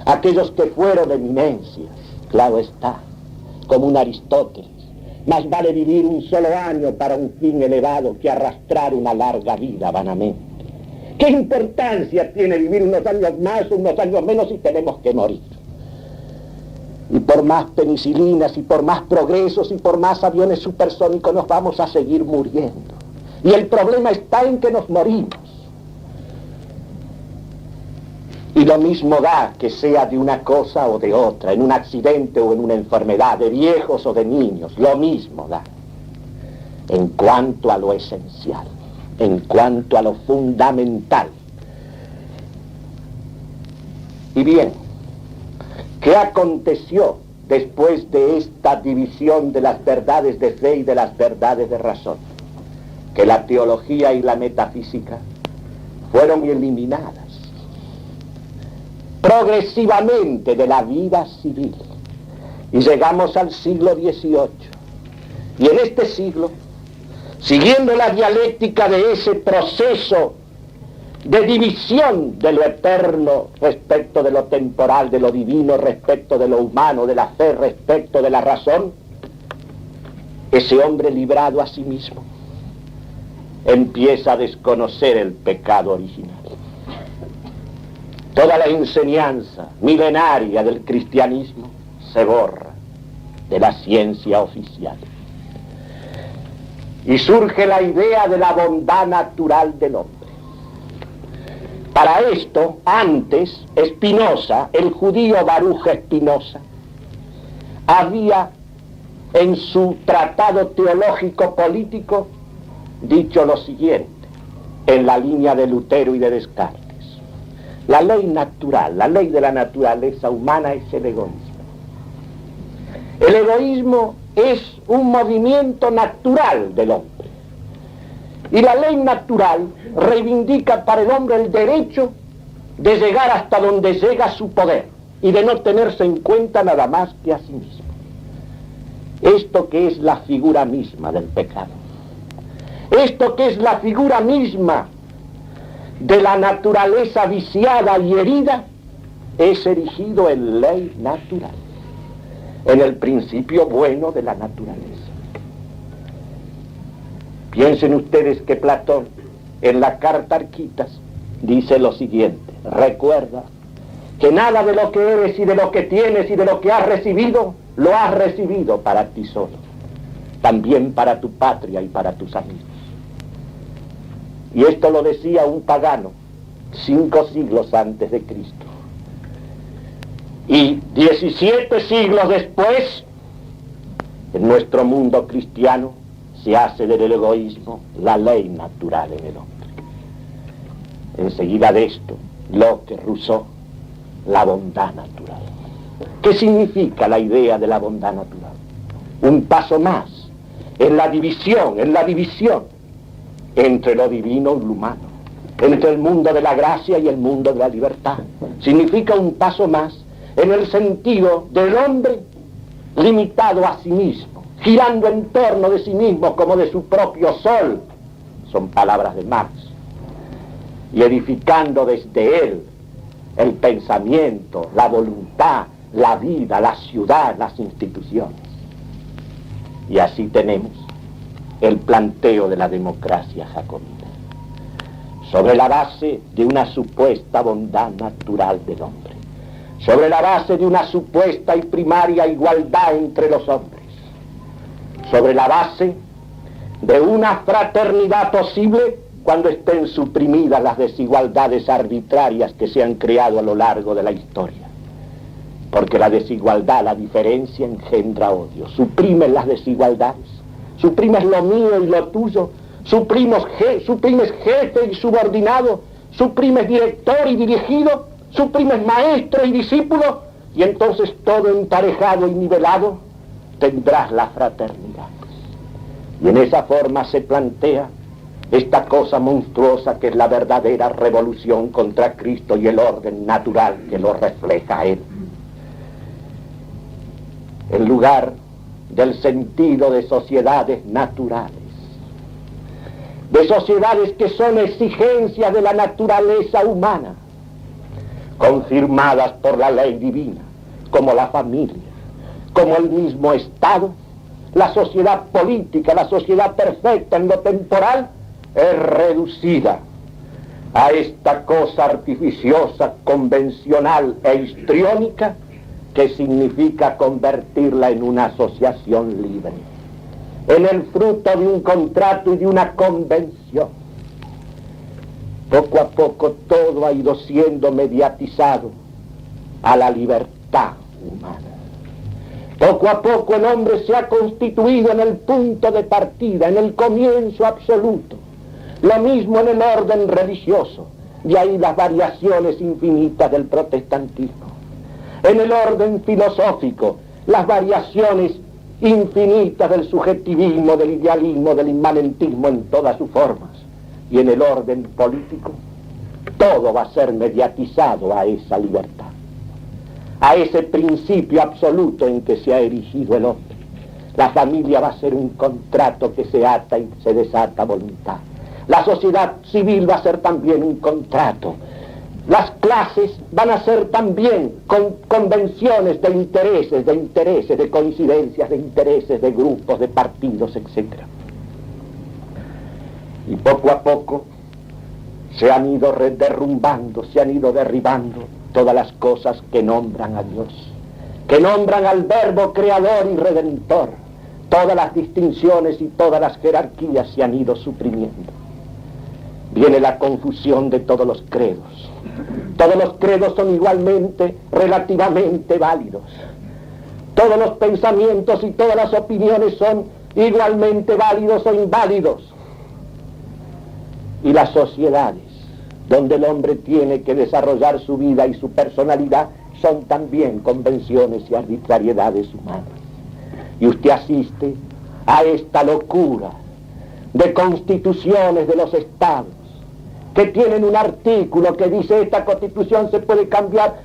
aquellos que fueron eminencias, claro está, como un Aristóteles. Más vale vivir un solo año para un fin elevado que arrastrar una larga vida vanamente. ¿Qué importancia tiene vivir unos años más o unos años menos si tenemos que morir? Y por más penicilinas, y por más progresos, y por más aviones supersónicos nos vamos a seguir muriendo. Y el problema está en que nos morimos. Y lo mismo da que sea de una cosa o de otra, en un accidente o en una enfermedad, de viejos o de niños, lo mismo da. En cuanto a lo esencial, en cuanto a lo fundamental. Y bien, ¿qué aconteció después de esta división de las verdades de fe y de las verdades de razón? Que la teología y la metafísica fueron eliminadas progresivamente de la vida civil. Y llegamos al siglo XVIII. Y en este siglo, siguiendo la dialéctica de ese proceso de división de lo eterno respecto de lo temporal, de lo divino respecto de lo humano, de la fe respecto de la razón, ese hombre librado a sí mismo empieza a desconocer el pecado original. Toda la enseñanza milenaria del cristianismo se borra de la ciencia oficial. Y surge la idea de la bondad natural del hombre. Para esto, antes, Spinoza, el judío Baruch Spinoza, había en su tratado teológico político dicho lo siguiente, en la línea de Lutero y de Descartes. La ley natural, la ley de la naturaleza humana es el egoísmo. El egoísmo es un movimiento natural del hombre. Y la ley natural reivindica para el hombre el derecho de llegar hasta donde llega su poder y de no tenerse en cuenta nada más que a sí mismo. Esto que es la figura misma del pecado. Esto que es la figura misma de la naturaleza viciada y herida, es erigido en ley natural, en el principio bueno de la naturaleza. Piensen ustedes que Platón, en la carta Arquitas, dice lo siguiente: recuerda que nada de lo que eres y de lo que tienes y de lo que has recibido, lo has recibido para ti solo, también para tu patria y para tus amigos. Y esto lo decía un pagano 5 siglos antes de Cristo. Y 17 siglos después, en nuestro mundo cristiano, se hace del egoísmo la ley natural en el hombre. Enseguida de esto, Locke, Rousseau, la bondad natural. ¿Qué significa la idea de la bondad natural? Un paso más en la división entre lo divino y lo humano, entre el mundo de la gracia y el mundo de la libertad. Significa un paso más en el sentido del hombre limitado a sí mismo, girando en torno de sí mismo como de su propio sol, son palabras de Marx, y edificando desde él el pensamiento, la voluntad, la vida, la ciudad, las instituciones. Y así tenemos el planteo de la democracia jacobina, sobre la base de una supuesta bondad natural del hombre, sobre la base de una supuesta y primaria igualdad entre los hombres, sobre la base de una fraternidad posible cuando estén suprimidas las desigualdades arbitrarias que se han creado a lo largo de la historia. Porque la desigualdad, la diferencia engendra odio. Suprimes las desigualdades, suprimes lo mío y lo tuyo, suprimes jefe y subordinado, suprimes director y dirigido, suprimes maestro y discípulo, y entonces todo emparejado y nivelado tendrás la fraternidad. Y en esa forma se plantea esta cosa monstruosa que es la verdadera revolución contra Cristo y el orden natural que lo refleja a Él. En lugar del sentido de sociedades naturales, de sociedades que son exigencias de la naturaleza humana, confirmadas por la ley divina, como la familia, como el mismo Estado, la sociedad política, la sociedad perfecta en lo temporal, es reducida a esta cosa artificiosa, convencional e histriónica que significa convertirla en una asociación libre, en el fruto de un contrato y de una convención. Poco a poco todo ha ido siendo mediatizado a la libertad humana. Poco a poco el hombre se ha constituido en el punto de partida, en el comienzo absoluto. Lo mismo en el orden religioso, de ahí las variaciones infinitas del protestantismo. En el orden filosófico, las variaciones infinitas del subjetivismo, del idealismo, del inmanentismo en todas sus formas. Y en el orden político, todo va a ser mediatizado a esa libertad, a ese principio absoluto en que se ha erigido el hombre. La familia va a ser un contrato que se ata y se desata a voluntad. La sociedad civil va a ser también un contrato. Las clases van a ser también convenciones de intereses, de coincidencias, de intereses, de grupos, de partidos, etc. Y poco a poco se han ido derrumbando, se han ido derribando todas las cosas que nombran a Dios, que nombran al Verbo creador y redentor. Todas las distinciones y todas las jerarquías se han ido suprimiendo. Viene la confusión de todos los credos. Todos los credos son igualmente, relativamente válidos. Todos los pensamientos y todas las opiniones son igualmente válidos o inválidos. Y las sociedades, donde el hombre tiene que desarrollar su vida y su personalidad, son también convenciones y arbitrariedades humanas. Y usted asiste a esta locura de constituciones de los estados, que tienen un artículo que dice: esta constitución se puede cambiar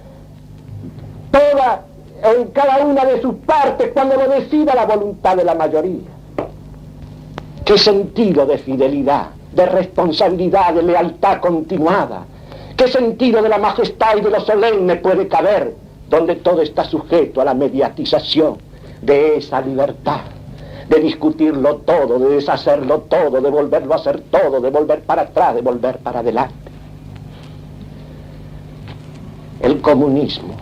toda, en cada una de sus partes, cuando lo decida la voluntad de la mayoría. ¿Qué sentido de fidelidad, de responsabilidad, de lealtad continuada? ¿Qué sentido de la majestad y de lo solemne puede caber donde todo está sujeto a la mediatización de esa libertad? De discutirlo todo, de deshacerlo todo, de volverlo a hacer todo, de volver para atrás, de volver para adelante. El comunismo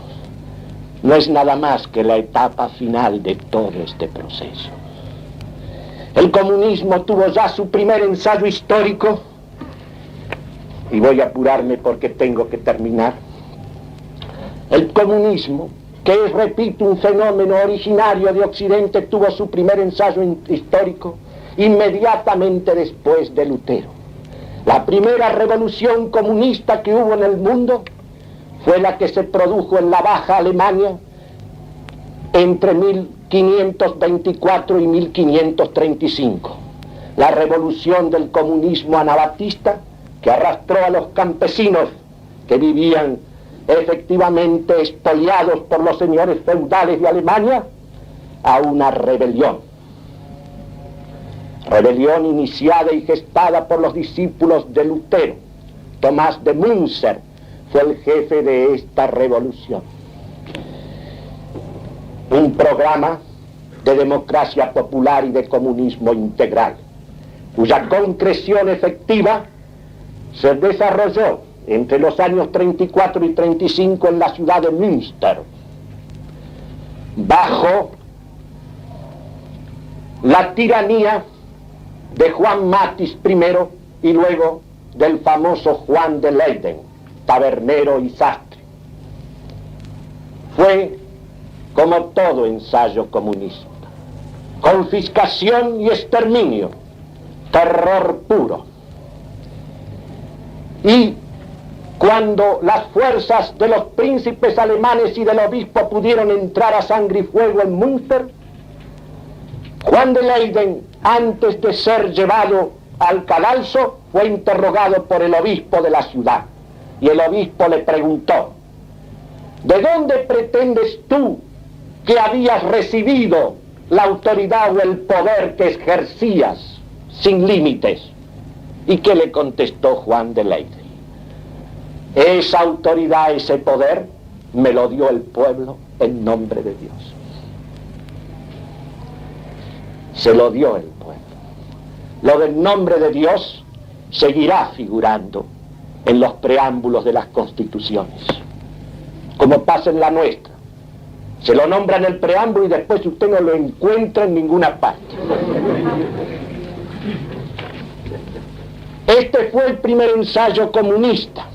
no es nada más que la etapa final de todo este proceso. El comunismo tuvo ya su primer ensayo histórico, y voy a apurarme porque tengo que terminar. El comunismo, que es, repito, un fenómeno originario de Occidente, tuvo su primer ensayo histórico inmediatamente después de Lutero. La primera revolución comunista que hubo en el mundo fue la que se produjo en la Baja Alemania entre 1524 y 1535. La revolución del comunismo anabatista, que arrastró a los campesinos que vivían efectivamente expoliados por los señores feudales de Alemania a una rebelión. Rebelión iniciada y gestada por los discípulos de Lutero. Tomás de Münzer fue el jefe de esta revolución. Un programa de democracia popular y de comunismo integral, cuya concreción efectiva se desarrolló entre los años 34 y 35 en la ciudad de Münster, bajo la tiranía de Juan Matis I y luego del famoso Juan de Leyden, tabernero y sastre. Fue como todo ensayo comunista: confiscación y exterminio, terror puro. Y cuando las fuerzas de los príncipes alemanes y del obispo pudieron entrar a sangre y fuego en Münster, Juan de Leyden, antes de ser llevado al cadalso, fue interrogado por el obispo de la ciudad. Y el obispo le preguntó: ¿de dónde pretendes tú que habías recibido la autoridad o el poder que ejercías sin límites? ¿Y qué le contestó Juan de Leyden? Esa autoridad, ese poder, me lo dio el pueblo en nombre de Dios. Se lo dio el pueblo. Lo del nombre de Dios seguirá figurando en los preámbulos de las constituciones, como pasa en la nuestra. Se lo nombra en el preámbulo y después usted no lo encuentra en ninguna parte. Este fue el primer ensayo comunista.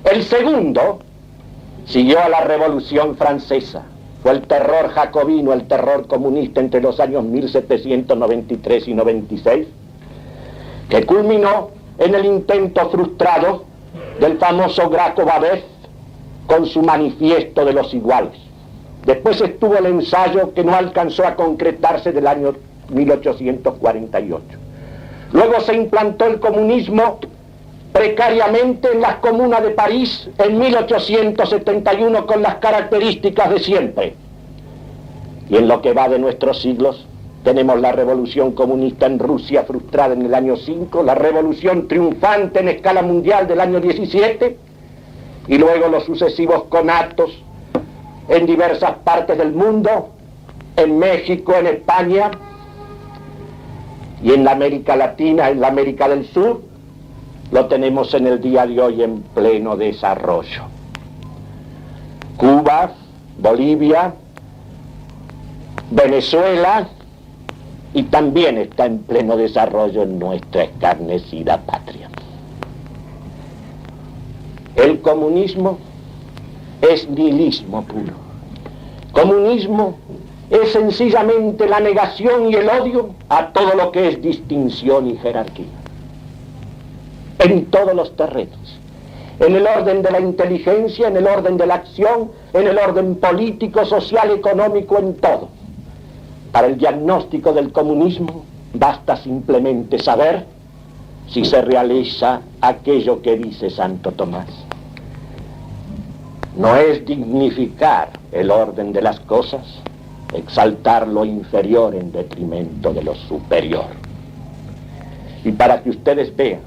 El segundo siguió a la Revolución Francesa. Fue el terror jacobino, el terror comunista entre los años 1793 y 96, que culminó en el intento frustrado del famoso Graco Babeuf con su Manifiesto de los Iguales. Después estuvo el ensayo que no alcanzó a concretarse del año 1848. Luego se implantó el comunismo precariamente en las comunas de París en 1871 con las características de siempre. Y en lo que va de nuestros siglos tenemos la revolución comunista en Rusia frustrada en el año 5, la revolución triunfante en escala mundial del año 17 y luego los sucesivos conatos en diversas partes del mundo, en México, en España y en la América Latina, en la América del Sur, lo tenemos en el día de hoy en pleno desarrollo. Cuba, Bolivia, Venezuela y también está en pleno desarrollo en nuestra escarnecida patria. El comunismo es nihilismo puro. Comunismo es sencillamente la negación y el odio a todo lo que es distinción y jerarquía. En todos los terrenos. En el orden de la inteligencia, en el orden de la acción, en el orden político, social, económico, en todo. Para el diagnóstico del comunismo basta simplemente saber si se realiza aquello que dice Santo Tomás. No es dignificar el orden de las cosas, exaltar lo inferior en detrimento de lo superior. Y para que ustedes vean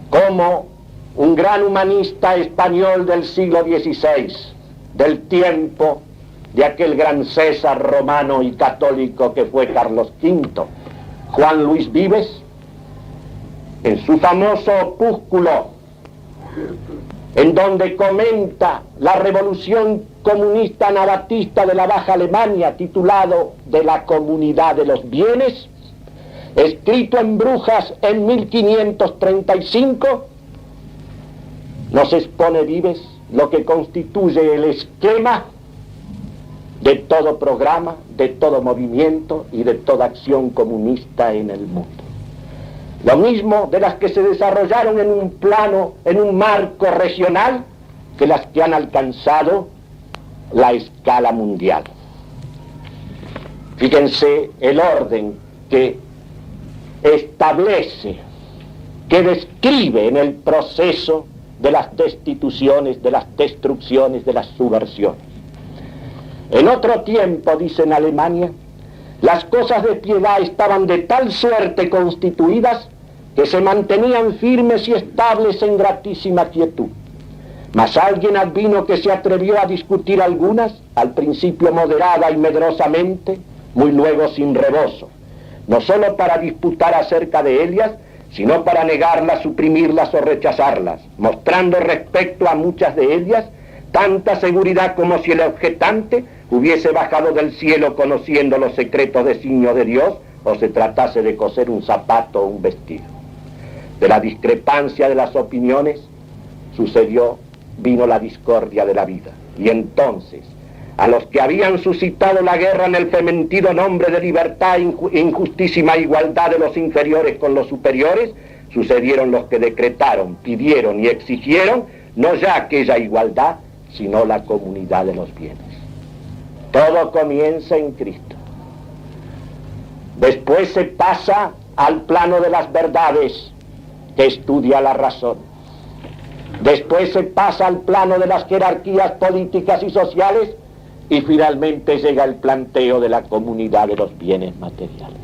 cómo un gran humanista español del siglo XVI, del tiempo de aquel gran César romano y católico que fue Carlos V, Juan Luis Vives, en su famoso opúsculo, en donde comenta la revolución comunista anabatista de la Baja Alemania, titulado De la Comunidad de los Bienes, escrito en Brujas en 1535, nos expone Vives lo que constituye el esquema de todo programa, de todo movimiento y de toda acción comunista en el mundo. Lo mismo de las que se desarrollaron en un plano, en un marco regional, que las que han alcanzado la escala mundial. Fíjense el orden que establece, que describe en el proceso de las destituciones, de las destrucciones, de las subversiones. En otro tiempo, dice en Alemania, las cosas de piedad estaban de tal suerte constituidas que se mantenían firmes y estables en gratísima quietud. Mas alguien advino que se atrevió a discutir algunas, al principio moderada y medrosamente, muy luego sin rebozo, no sólo para disputar acerca de ellas, sino para negarlas, suprimirlas o rechazarlas, mostrando respecto a muchas de ellas tanta seguridad como si el objetante hubiese bajado del cielo conociendo los secretos designios de Dios o se tratase de coser un zapato o un vestido. De la discrepancia de las opiniones vino la discordia de la vida. Y entonces, a los que habían suscitado la guerra en el fementido nombre de libertad e injustísima igualdad de los inferiores con los superiores, sucedieron los que decretaron, pidieron y exigieron no ya aquella igualdad, sino la comunidad de los bienes. Todo comienza en Cristo. Después se pasa al plano de las verdades, que estudia la razón. Después se pasa al plano de las jerarquías políticas y sociales y finalmente llega el planteo de la comunidad de los bienes materiales.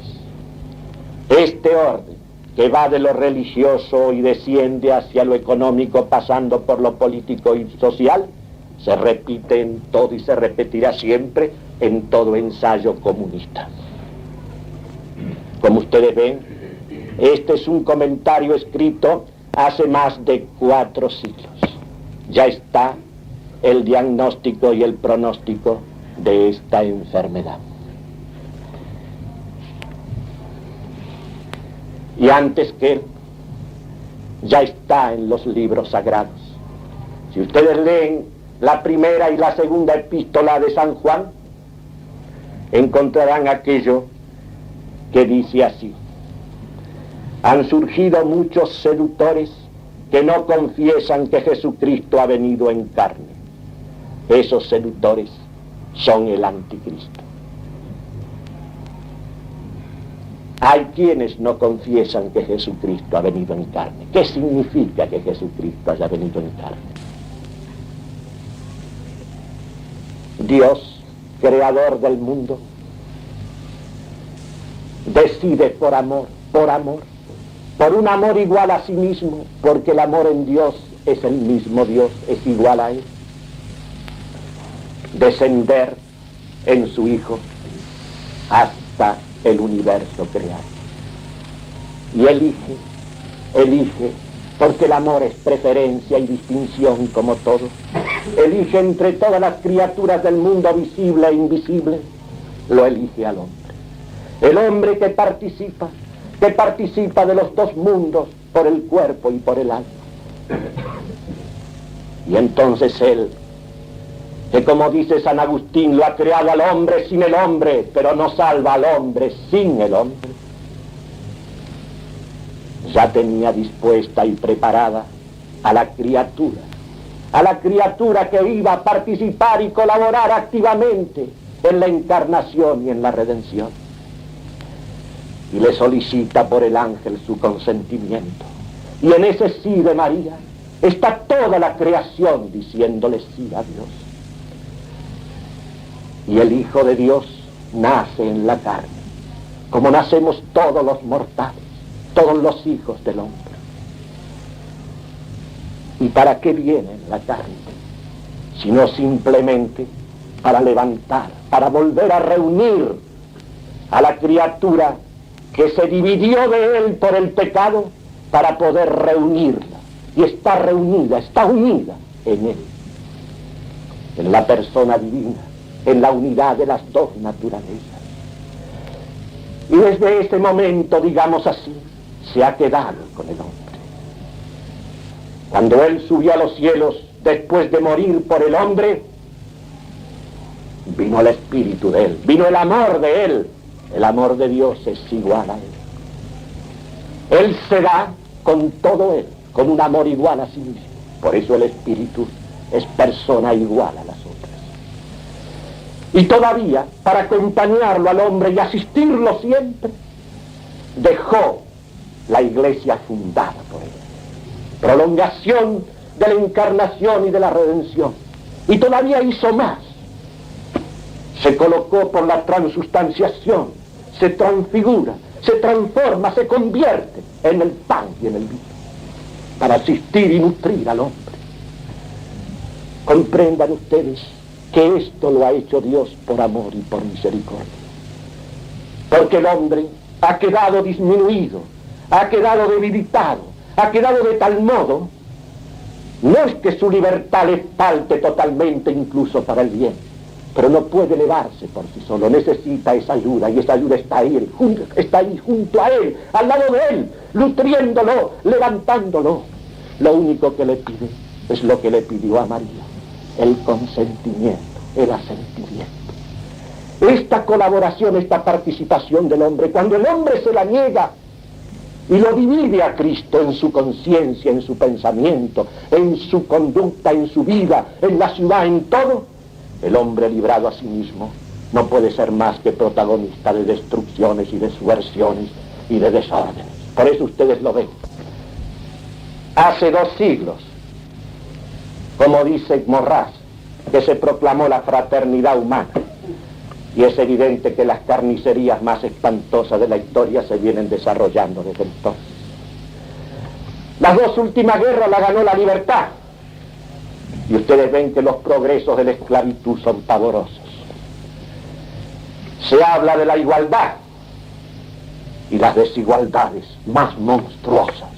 Este orden, que va de lo religioso y desciende hacia lo económico pasando por lo político y social, se repite en todo y se repetirá siempre en todo ensayo comunista. Como ustedes ven, este es un comentario escrito hace más de 4 siglos. Ya está el diagnóstico y el pronóstico de esta enfermedad. Y antes que él, ya está en los libros sagrados. Si ustedes leen la primera y la segunda epístola de San Juan, encontrarán aquello que dice así: han surgido muchos seductores que no confiesan que Jesucristo ha venido en carne. Esos seductores son el anticristo. Hay quienes no confiesan que Jesucristo ha venido en carne. ¿Qué significa que Jesucristo haya venido en carne? Dios, creador del mundo, decide por un amor igual a sí mismo, porque el amor en Dios es el mismo Dios, es igual a Él, descender en su Hijo hasta el universo creado. Y elige, porque el amor es preferencia y distinción como todo. Elige entre todas las criaturas del mundo visible e invisible, lo elige al hombre. El hombre que participa de los dos mundos por el cuerpo y por el alma. Y entonces él, que como dice San Agustín, lo ha creado al hombre sin el hombre, pero no salva al hombre sin el hombre, ya tenía dispuesta y preparada a la criatura que iba a participar y colaborar activamente en la encarnación y en la redención. Y le solicita por el ángel su consentimiento. Y en ese sí de María está toda la creación diciéndole sí a Dios. Y el Hijo de Dios nace en la carne, como nacemos todos los mortales, todos los hijos del hombre. ¿Y para qué viene la carne? Sino simplemente para levantar, para volver a reunir a la criatura que se dividió de él por el pecado, para poder reunirla. Y está reunida, está unida en él, en la persona divina, en la unidad de las dos naturalezas. Y desde ese momento, digamos así, se ha quedado con el hombre. Cuando él subió a los cielos después de morir por el hombre, vino el espíritu de él, vino el amor de él. El amor de Dios es igual a él. Él se da con todo él, con un amor igual a sí mismo. Por eso el espíritu es persona igual a las otras. Y todavía, para acompañarlo al hombre y asistirlo siempre, dejó la iglesia fundada por él. Prolongación de la encarnación y de la redención. Y todavía hizo más. Se colocó por la transustanciación, se transfigura, se transforma, se convierte en el pan y en el vino, para asistir y nutrir al hombre. Comprendan ustedes que esto lo ha hecho Dios por amor y por misericordia. Porque el hombre ha quedado disminuido, ha quedado debilitado, ha quedado de tal modo, no es que su libertad le falte totalmente incluso para el bien, pero no puede elevarse por sí solo, necesita esa ayuda, y esa ayuda está ahí junto a él, al lado de él, nutriéndolo, levantándolo. Lo único que le pide es lo que le pidió a María: el consentimiento, el asentimiento. Esta colaboración, esta participación del hombre, cuando el hombre se la niega y lo divide a Cristo en su conciencia, en su pensamiento, en su conducta, en su vida, en la ciudad, en todo, el hombre librado a sí mismo no puede ser más que protagonista de destrucciones y de subversiones y de desórdenes. Por eso ustedes lo ven. Hace 2 siglos, como dice Morras, que se proclamó la fraternidad humana. Y es evidente que las carnicerías más espantosas de la historia se vienen desarrollando desde entonces. Las 2 últimas guerras las ganó la libertad. Y ustedes ven que los progresos de la esclavitud son pavorosos. Se habla de la igualdad y las desigualdades más monstruosas.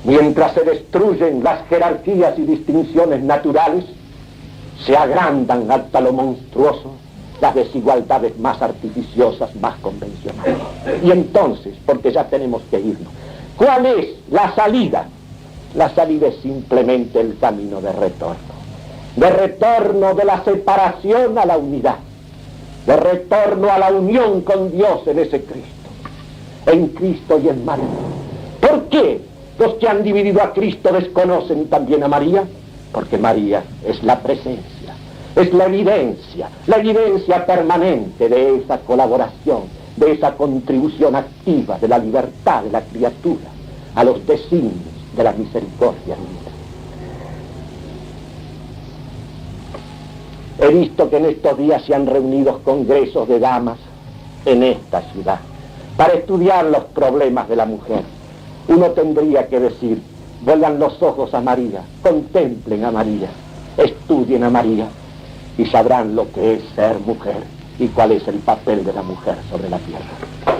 Mientras se destruyen las jerarquías y distinciones naturales, se agrandan hasta lo monstruoso las desigualdades más artificiosas, más convencionales. Y entonces, porque ya tenemos que irnos, ¿cuál es la salida? La salida es simplemente el camino de retorno de la separación a la unidad, de retorno a la unión con Dios en ese Cristo, en Cristo y en María. ¿Por qué los que han dividido a Cristo desconocen también a María? Porque María es la presencia, es la evidencia permanente de esa colaboración, de esa contribución activa de la libertad de la criatura a los designios de la misericordia divina. He visto que en estos días se han reunido congresos de damas en esta ciudad para estudiar los problemas de la mujer. Uno tendría que decir, vuelvan los ojos a María, contemplen a María, estudien a María y sabrán lo que es ser mujer y cuál es el papel de la mujer sobre la tierra.